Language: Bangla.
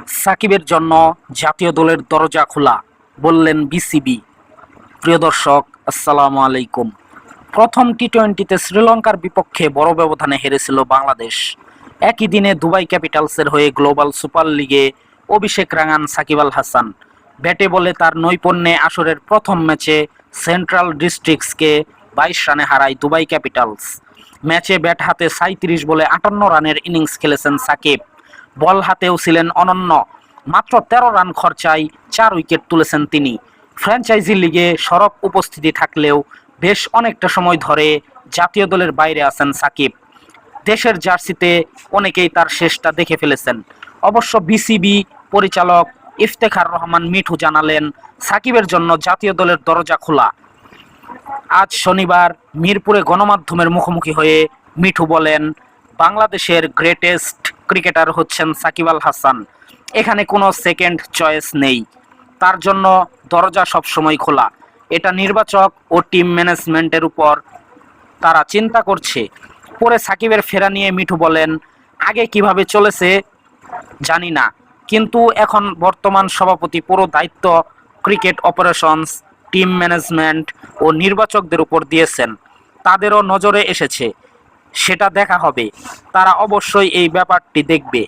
সাকিবের জন্য জাতীয় দলের দরজা খোলা, বললেন বিসিবি। প্রিয় দর্শক, আসসালামু আলাইকুম। প্রথম টি-টোয়েন্টিতে শ্রীলঙ্কার বিপক্ষে বড় ব্যবধানে হেরেছিল বাংলাদেশ। একই দিনে দুবাই ক্যাপিটালসের হয়ে গ্লোবাল সুপার লিগে অভিষেক রাঙান সাকিব আল হাসান। ব্যাটে বলে তার নৈপুণ্যে আসরের প্রথম ম্যাচে সেন্ট্রাল ডিস্ট্রিক্টসকে 22 রানে হারায় দুবাই ক্যাপিটালস। ম্যাচে ব্যাট হাতে 37 বলে 58 রানের ইনিংস খেলেছেন সাকিব। বল হাতেও ছিলেন অনন্য। মাত্র 13 রান খরচায় 4 উইকেট তুলেছেন তিনি। ফ্র্যাঞ্চাইজি লিগে সরব উপস্থিতি থাকলেও বেশ অনেকটা সময় ধরে জাতীয় দলের বাইরে আছেন সাকিব। দেশের জার্সিতে অনেকেই তার শেষটা দেখে ফেলেছেন। অবশ্য বিসিবি পরিচালক ইফতেখার রহমান মিঠু জানালেন, সাকিবের জন্য জাতীয় দলের দরজা খোলা। আজ শনিবার মিরপুরে গণমাধ্যমের মুখোমুখি হয়ে মিঠু বলেন, বাংলাদেশের গ্রেটেস্ট ক্রিকেটার হচ্ছেন সাকিব আল হাসান। এখানে কোনো সেকেন্ড চয়েস নেই। তার জন্য দরজা সবসময় খোলা। এটা নির্বাচক ও টিম ম্যানেজমেন্টের উপর, তারা চিন্তা করছে। পরে সাকিবের ফেরা নিয়ে মিঠু বলেন, আগে কিভাবে চলেছে জানি না, কিন্তু এখন বর্তমান সভাপতি পুরো দায়িত্ব ক্রিকেট অপারেশনস, টিম ম্যানেজমেন্ট ও নির্বাচকদের উপর দিয়েছেন। তাদেরও নজরে এসেছে, সেটা দেখা হবে। তারা অবশ্যই এই ব্যাপারটি দেখবে।